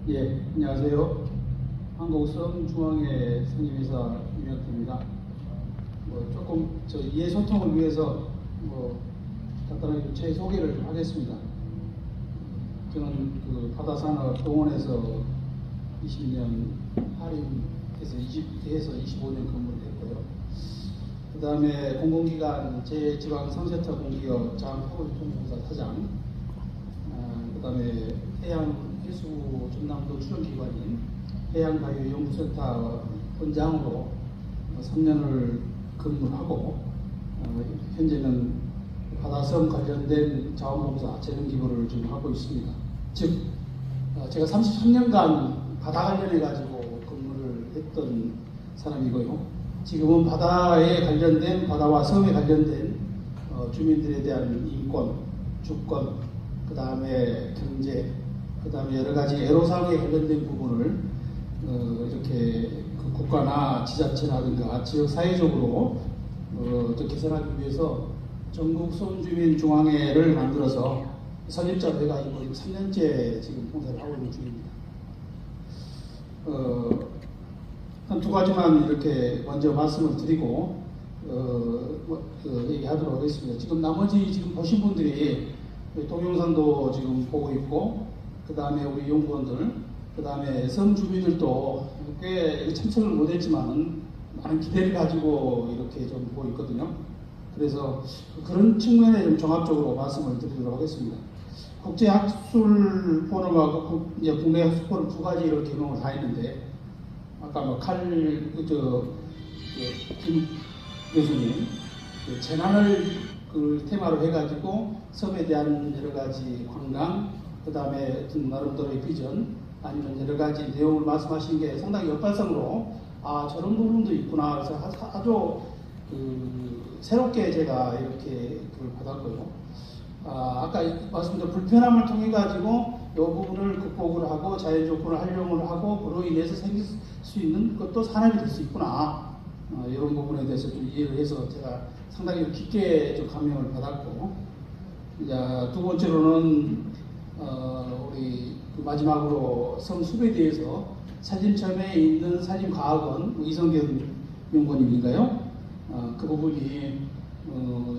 예, 안녕하세요. 한국성중앙회 상임이사 유명태입니다. 조금 이해 소통을 위해서 간단하게 제 소개를 좀 하겠습니다. 저는 바다산업 동원에서 20년 할인해서 25년 근무를 했고요. 그 다음에 공공기관 제지방 상세차 공기업 장포유통공사 사장, 그 다음에 해양해수부 전남도 출연기관인 해양바이오연구센터 원장으로 3년을 근무를 하고, 현재는 바다섬 관련된 자원봉사 재능기부를 지금 하고 있습니다. 즉, 제가 33년간 바다 관련해 가지고 근무를 했던 사람이고요. 지금은 바다에 관련된, 바다와 섬에 관련된 주민들에 대한 인권, 주권, 그 다음에 경제, 그 다음에 여러 가지 애로사항에 관련된 부분을 이렇게 국가나 지자체라든가 지역 사회적으로 개선하기 위해서 전국 소원주민 중앙회를 만들어서 설립자회가 있고 3년째 지금 봉사를 하고 있는 중입니다. 한 두 가지만 이렇게 먼저 말씀을 드리고 얘기하도록 하겠습니다. 지금 나머지 지금 보신 분들이 동영상도 지금 보고 있고, 그 다음에 우리 연구원들, 그 다음에 섬 주민들도 꽤 참석을 못했지만 많은 기대를 가지고 이렇게 좀 보고 있거든요. 그래서 그런 측면에 좀 종합적으로 말씀을 드리도록 하겠습니다. 국제학술 포럼하고 국내 학술 포럼 두 가지를 개명을 다 했는데, 아까 김 교수님 재난을 테마로 해가지고 섬에 대한 여러 가지 관광, 그 다음에 나름대로의 비전, 아니면 여러 가지 내용을 말씀하신 게 상당히 역발상으로 저런 부분도 있구나. 그래서 아주 새롭게 제가 이렇게 받았고요. 아까 말씀드린 불편함을 통해 가지고 이 부분을 극복을 하고 자연 조건을 활용을 하고 그로 인해서 생길 수 있는 것도 산업이 될 수 있구나. 이런 부분에 대해서 좀 이해를 해서 제가 상당히 깊게 좀 감명을 받았고, 이제 두 번째로는 우리 마지막으로 섬 숲에 대해서 산림청에 있는 산림과학원 이성균 연구원님인가요? 그 부분이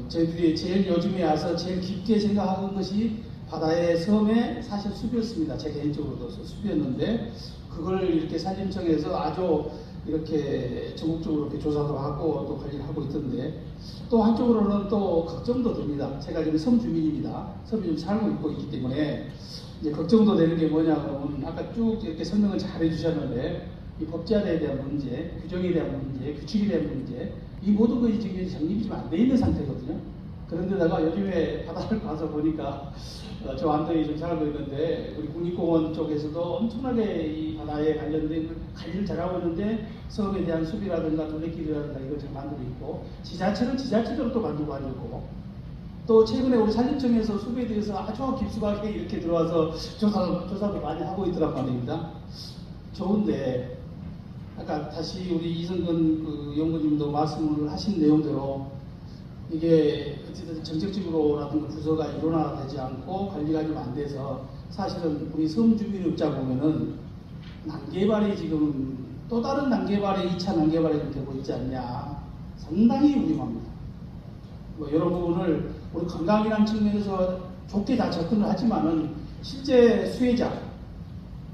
저희들이 제일 요즘에 와서 제일 깊게 생각하는 것이 바다의 섬의 사실 숲이었습니다. 제 개인적으로도 숲이었는데, 그걸 이렇게 산림청에서 아주 이렇게 전국적으로 이렇게 조사도 하고 또 관리를 하고 있던데, 또 한쪽으로는 또 걱정도 됩니다. 제가 지금 섬 주민입니다. 섬에 좀 살고 있고 있기 때문에 이제 걱정도 되는 게 뭐냐 그러면, 아까 쭉 이렇게 설명을 잘 해주셨는데, 이 법제화에 대한 문제, 규정에 대한 문제, 규칙에 대한 문제, 이 모든 것이 지금 정립이 좀 안 돼 있는 상태거든요. 그런데다가 요즘에 바다를 가서 보니까 저 안동에 좀 살고 있는데, 우리 국립공원 쪽에서도 엄청나게 이 바다에 관련된 관리를 잘하고 있는데, 섬에 대한 숲이라든가 둘레길이라든가 이걸 잘 만들고 있고, 지자체는 지자체대로 또 만들고 하고 있고, 또 최근에 우리 산림청에서 숲에 대해서 아주 깊숙하게 이렇게 들어와서 조사도 많이 하고 있더란 말입니다. 좋은데, 아까 다시 우리 이성근 연구님도 말씀을 하신 내용대로 이게 어쨌든 정책적으로라든가 부서가 일원화되지 않고 관리가 좀 안 돼서, 사실은 우리 섬 주민 입장 보면은 난개발이 지금 또 다른 난개발의 2차 난개발이 좀 되고 있지 않냐, 상당히 위험합니다. 이런 부분을 우리 관광이라는 측면에서 좋게 다 접근을 하지만은, 실제 수혜자,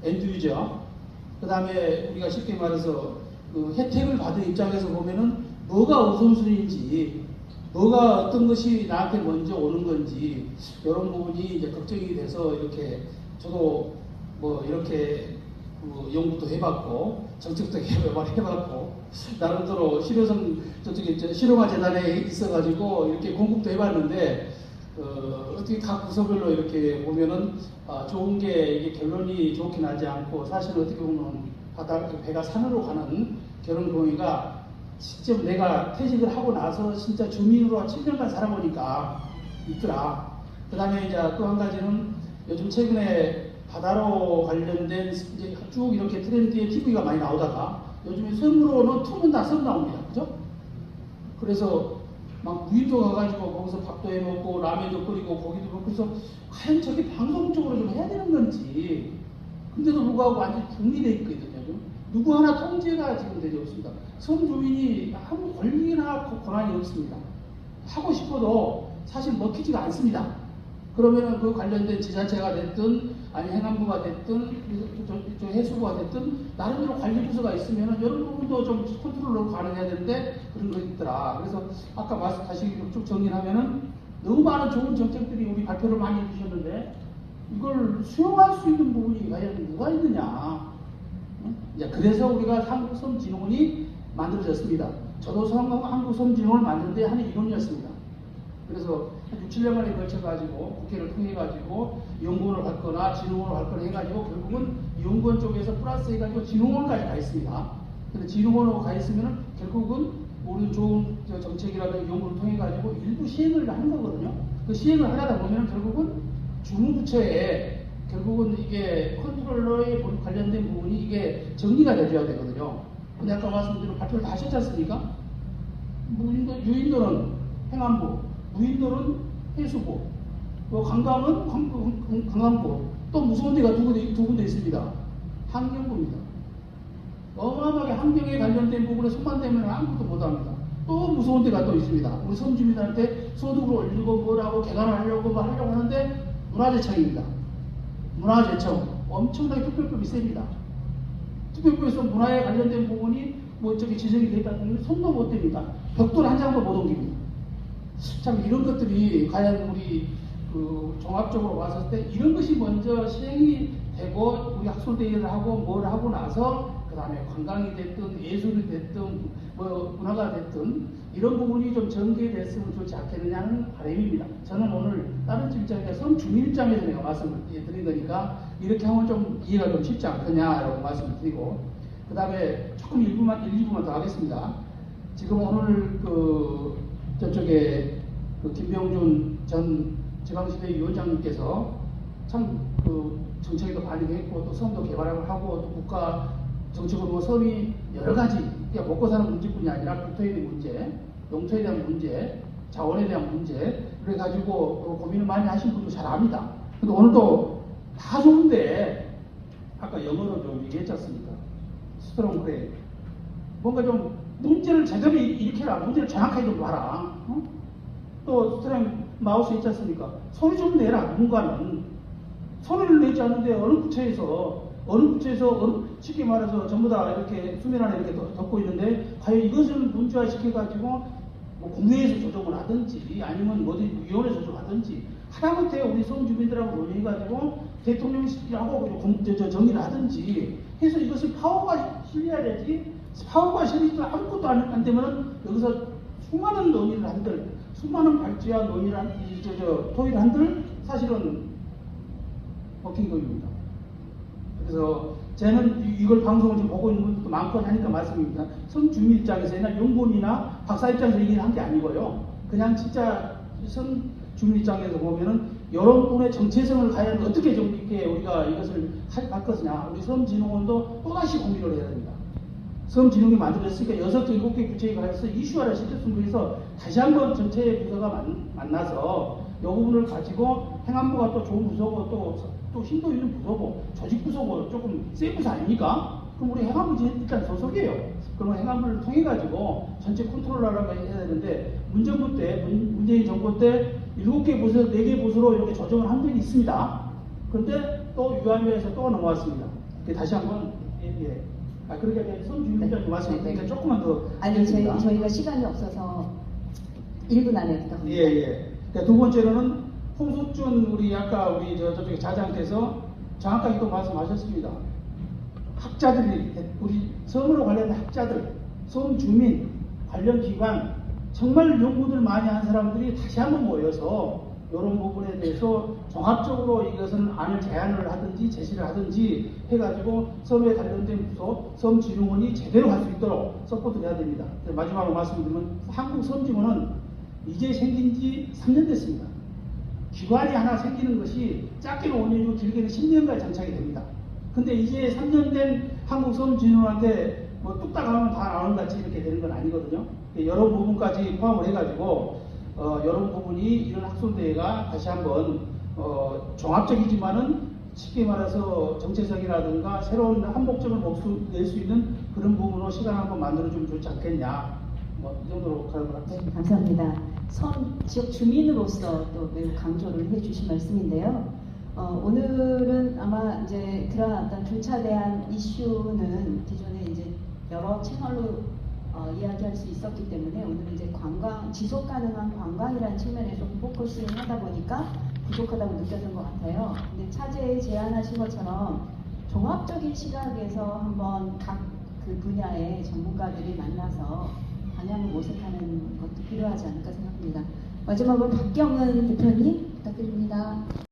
엔드유저, 그 다음에 우리가 쉽게 말해서 혜택을 받은 입장에서 보면은 뭐가 우선순위인지, 뭐가 어떤 것이 나한테 먼저 오는 건지, 이런 부분이 이제 걱정이 돼서 이렇게 저도 이렇게 연구도 해봤고 정책도 해봤고 나름대로 실효성 저쪽에 실용화 재단에 있어가지고 이렇게 공급도 해봤는데, 어떻게 각 부서별로 이렇게 보면은 좋은 게 이게 결론이 좋게 나지 않고, 사실 어떻게 보면 배가 산으로 가는 그런 경우가 직접 내가 퇴직을 하고 나서 진짜 주민으로 7년간 살아보니까 있더라. 그 다음에 이제 또 한 가지는 요즘 최근에 바다로 관련된 이제 쭉 이렇게 트렌드의 TV가 많이 나오다가 요즘에 섬으로는 투문 다 섬 나옵니다. 그죠? 그래서 막 무인도 가가지고 거기서 밥도 해 먹고 라면도 끓이고 고기도 먹고, 그래서 과연 저게 방송적으로 좀 해야 되는 건지, 근데도 불구하고 완전히 분리되어 있거든요. 누구 하나 통제가 지금 되지 없습니다. 섬 주민이 아무 권리나 권한이 없습니다. 하고 싶어도 사실 먹히지가 않습니다. 그러면은 그 관련된 지자체가 됐든 아니 행안부가 됐든 저 해수부가 됐든 나름대로 관리부서가 있으면은 이런 부분도 좀 컨트롤로 가능해야 되는데 그런 거 있더라. 그래서 아까 말씀 다시 쭉 정리하면은 너무 많은 좋은 정책들이 우리 발표를 많이 해주셨는데 이걸 수용할 수 있는 부분이 과연 누가 있느냐. 이제 그래서 우리가 한국섬진흥원이 만들어졌습니다. 저도 한국섬진흥원을 만드는데 하는 이론이었습니다. 그래서 6, 7년간에 걸쳐가지고 국회를 통해가지고 연구원을 받거나 진흥원을 받거나 해가지고 결국은 연구원 쪽에서 플러스 해가지고 진흥원까지 가 있습니다. 근데 진흥원으로 가 있으면은 결국은 우리 좋은 정책이라든지 연구를 통해가지고 일부 시행을 하는 거거든요. 그 시행을 하다 보면은 결국은 주무부처에 결국은 이게 컨트롤러에 관련된 부분이 이게 정리가 돼줘야 되거든요. 근데 아까 말씀드린 발표를 다 하셨지 않습니까? 유인도는 행안부, 무인도는 해수부, 관광은 관광부, 또 무서운 데가 두 군데 있습니다. 환경부입니다. 어마어마하게 환경에 관련된 부분에 손만 대면 아무것도 못합니다. 또 무서운 데가 또 있습니다. 우리 섬주민한테 소득을 올리고 뭐라고 개간을 하려고 하는데 문화재청입니다. 문화재청 엄청나게 특별법이 셉니다. 특별법에서 문화에 관련된 부분이 뭐 저기 지정이 되어 있다는 손도 못 댑니다. 벽돌 한 장도 못 옮깁니다. 참 이런 것들이 과연 우리 그 종합적으로 봤을 때 이런 것이 먼저 시행이 되고 우리 학술대회를 하고 뭘 하고 나서 그 다음에 관광이 됐든 예술이 됐든 뭐 문화가 됐든 이런 부분이 좀 전개됐으면 좋지 않겠느냐는 바람입니다. 저는 오늘 다른 입장에서 섬 주민 입장에서 내가 말씀을 드린 거니까 이렇게 하면 좀 이해가 좀 쉽지 않겠냐라고 말씀을 드리고 그 다음에 조금 1, 2부만 더 하겠습니다. 지금 오늘 그 저쪽에 그 김병준 전 지방시대 위원장님께서 참 그 정책에도 반영했고 또 섬도 개발을 하고 또 국가 정책으로 섬이 여러 가지 그러니까 먹고 사는 문제뿐이 아니라 국토에 대한 문제, 농토에 대한 문제, 자원에 대한 문제 그래가지고 고민을 많이 하신 분도 잘 압니다. 근데 오늘도 다 좋은데 아까 영어로 좀 얘기했지 않습니까? 스트롱 그래 뭔가 좀 문제를 제대로 일으켜라. 문제를 정확하게 좀 봐라. 어? 또 스트롱 마우스 있지 않습니까? 소리 좀 내라. 누군가는 소리를 내지 않는데 어느 부처에서 쉽게 말해서 전부 다 이렇게 수면 안에 이렇게 덮고 있는데 과연 이것을 문제화 시켜가지고 뭐 국내에서 조정을 하든지 아니면 어디 위원회 조정하든지 하다못해 우리 섬 주민들하고 논의해가지고 대통령실하고 정리를 하든지 해서 이것을 파워가 실려야 되지. 파워가 실리도 아무것도 안 되면은 여기서 수많은 논의를 한들 수많은 발주와 논의를 토의를 한들 사실은 먹힌 겁니다. 그래서 저는 이걸 방송을 좀 보고 있는 분들도 많고 하니까 말씀입니다. 섬 주민 입장에서나 연구원이나 박사 입장에서 얘기를 한 게 아니고요. 그냥 진짜 섬 주민 입장에서 보면은 여러분의 정체성을 과연 어떻게 좀 이렇게 우리가 이것을 할 것이냐. 우리 섬진흥원도 또다시 고민을 해야 됩니다. 섬진흥이 만들어졌으니까 6, 7개 구체에 관해서 이슈화를 시켰으면 해서 다시 한번 전체 부서가 만나서 이 부분을 가지고 행안부가 또 좋은 부서고 또 힘도 있는 부서고 조직 부서고 조금 센 부서 아닙니까? 그럼 우리 행안부 일단 소속이에요. 그러면 행안부를 통해 가지고 전체 컨트롤러라고 해야 되는데 문정부 때 문재인 정부 때 7개 부서 4개 부서로 이렇게 조정을 한 적이 있습니다. 그런데 또 유한회에서 또 넘어왔습니다. 다시 한번 예. 그러니까 손주민장님 말씀하니까 조금만 더 아니 저희가 시간이 없어서 1분 안에 부탁합니다. 예. 그러니까 두 번째로는 홍석준 우리 아까 우리 저쪽에 자장께서 정확하게 또 말씀하셨습니다. 학자들이 우리 섬으로 관련된 학자들, 섬 주민 관련 기관 정말 연구들 많이 한 사람들이 다시 한번 모여서 이런 부분에 대해서 종합적으로 이것은 안을 제안을 하든지 제시를 하든지 해가지고 섬에 관련된 부서, 섬진흥원이 제대로 할 수 있도록 서포트를 해야 됩니다. 마지막으로 말씀드리면 한국섬진흥원은 이제 생긴 지 3년 됐습니다. 기관이 하나 생기는 것이 짧게는 5년이고 길게는 10년까지 장착이 됩니다. 근데 이제 3년 된 한국섬진흥원한테 뭐 뚝딱 하면 다 나오는 같이 이렇게 되는 건 아니거든요. 여러 부분까지 포함을 해가지고 여러 부분이 이런 학술대회가 다시 한번 종합적이지만은 쉽게 말해서 정체성이라든가 새로운 한복점을 낼 수 있는 그런 부분으로 시간 한번 만들어주면 좋지 않겠냐. 뭐 이 정도로 가는 것 네, 같습니다. 감사합니다. 지역 주민으로서 또 매우 강조를 해주신 말씀인데요. 오늘은 아마 이제 그런 어떤 주차에 대한 이슈는 기존에 이제 여러 채널로 이야기할 수 있었기 때문에 오늘은 이제 지속 가능한 관광이라는 측면에 좀 포커싱을 하다 보니까 부족하다고 느꼈던 것 같아요. 근데 차제에 제안하신 것처럼 종합적인 시각에서 한번 각 그 분야의 전문가들이 만나서 방향을 모색하는 것도 필요하지 않을까 생각합니다. 마지막으로 박경은 대표님 부탁드립니다.